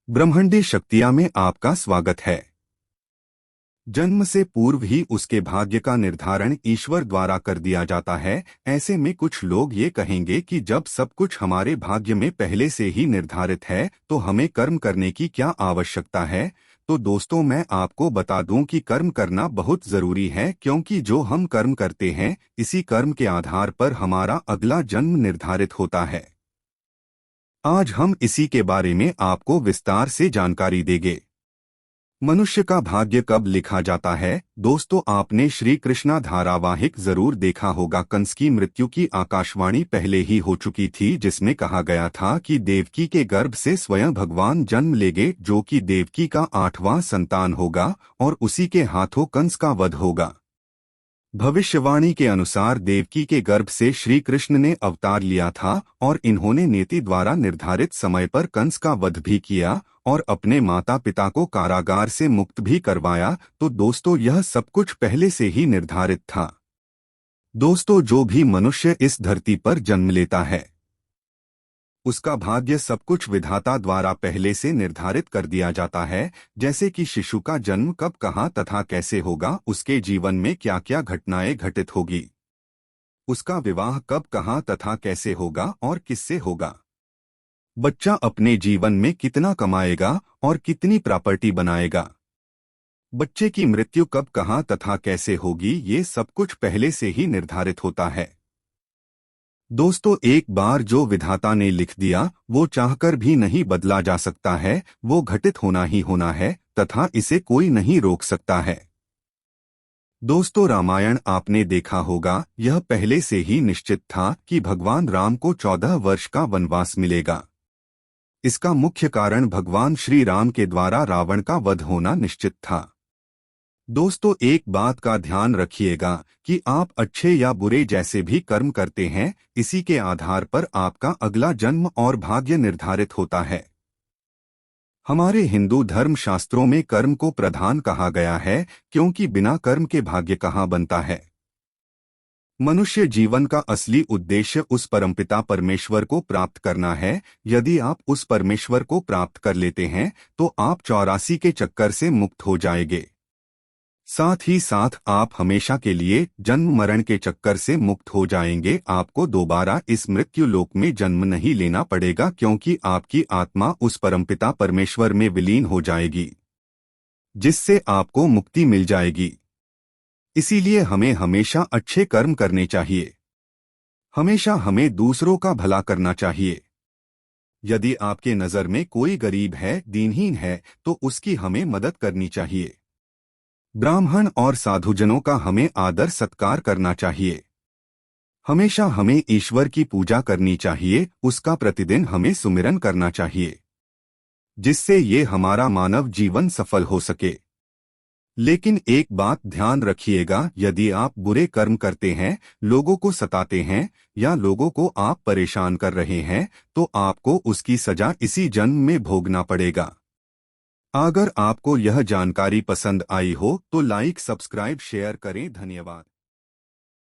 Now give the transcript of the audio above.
ब्रह्मांडी शक्तियाँ में आपका स्वागत है। जन्म से पूर्व ही उसके भाग्य का निर्धारण ईश्वर द्वारा कर दिया जाता है। ऐसे में कुछ लोग ये कहेंगे कि जब सब कुछ हमारे भाग्य में पहले से ही निर्धारित है तो हमें कर्म करने की क्या आवश्यकता है। तो दोस्तों, मैं आपको बता दूं कि कर्म करना बहुत जरूरी है, क्योंकि जो हम कर्म करते हैं इसी कर्म के आधार पर हमारा अगला जन्म निर्धारित होता है। आज हम इसी के बारे में आपको विस्तार से जानकारी देंगे। मनुष्य का भाग्य कब लिखा जाता है। दोस्तों, आपने श्री कृष्णा धारावाहिक जरूर देखा होगा। कंस की मृत्यु की आकाशवाणी पहले ही हो चुकी थी, जिसमें कहा गया था कि देवकी के गर्भ से स्वयं भगवान जन्म लेंगे, जो कि देवकी का 8वां संतान होगा और उसी के हाथों कंस का वध होगा। भविष्यवाणी के अनुसार देवकी के गर्भ से श्री कृष्ण ने अवतार लिया था और इन्होंने नीति द्वारा निर्धारित समय पर कंस का वध भी किया और अपने माता पिता को कारागार से मुक्त भी करवाया। तो दोस्तों, यह सब कुछ पहले से ही निर्धारित था। दोस्तों, जो भी मनुष्य इस धरती पर जन्म लेता है उसका भाग्य सब कुछ विधाता द्वारा पहले से निर्धारित कर दिया जाता है। जैसे कि शिशु का जन्म कब, कहाँ तथा कैसे होगा, उसके जीवन में क्या क्या घटनाएं घटित होगी, उसका विवाह कब, कहाँ तथा कैसे होगा और किससे होगा, बच्चा अपने जीवन में कितना कमाएगा और कितनी प्रॉपर्टी बनाएगा, बच्चे की मृत्यु कब, कहाँ तथा कैसे होगी, ये सब कुछ पहले से ही निर्धारित होता है। दोस्तों, एक बार जो विधाता ने लिख दिया वो चाहकर भी नहीं बदला जा सकता है। वो घटित होना ही होना है तथा इसे कोई नहीं रोक सकता है। दोस्तों, रामायण आपने देखा होगा। यह पहले से ही निश्चित था कि भगवान राम को 14 वर्ष का वनवास मिलेगा। इसका मुख्य कारण भगवान श्री राम के द्वारा रावण का वध होना निश्चित था। दोस्तों, एक बात का ध्यान रखिएगा कि आप अच्छे या बुरे जैसे भी कर्म करते हैं, इसी के आधार पर आपका अगला जन्म और भाग्य निर्धारित होता है। हमारे हिंदू धर्म शास्त्रों में कर्म को प्रधान कहा गया है, क्योंकि बिना कर्म के भाग्य कहाँ बनता है। मनुष्य जीवन का असली उद्देश्य उस परमपिता परमेश्वर को प्राप्त करना है। यदि आप उस परमेश्वर को प्राप्त कर लेते हैं तो आप 84 के चक्कर से मुक्त हो जाएंगे। साथ ही साथ आप हमेशा के लिए जन्म मरण के चक्कर से मुक्त हो जाएंगे। आपको दोबारा इस मृत्यु लोक में जन्म नहीं लेना पड़ेगा, क्योंकि आपकी आत्मा उस परमपिता परमेश्वर में विलीन हो जाएगी, जिससे आपको मुक्ति मिल जाएगी। इसीलिए हमें हमेशा अच्छे कर्म करने चाहिए। हमेशा हमें दूसरों का भला करना चाहिए। यदि आपके नज़र में कोई गरीब है, दीनहीन है, तो उसकी हमें मदद करनी चाहिए। ब्राह्मण और साधुजनों का हमें आदर सत्कार करना चाहिए। हमेशा हमें ईश्वर की पूजा करनी चाहिए, उसका प्रतिदिन हमें सुमिरन करना चाहिए, जिससे ये हमारा मानव जीवन सफल हो सके। लेकिन एक बात ध्यान रखिएगा, यदि आप बुरे कर्म करते हैं, लोगों को सताते हैं या लोगों को आप परेशान कर रहे हैं, तो आपको उसकी सजा इसी जन्म में भोगना पड़ेगा। अगर आपको यह जानकारी पसंद आई हो तो लाइक, सब्सक्राइब, शेयर करें। धन्यवाद।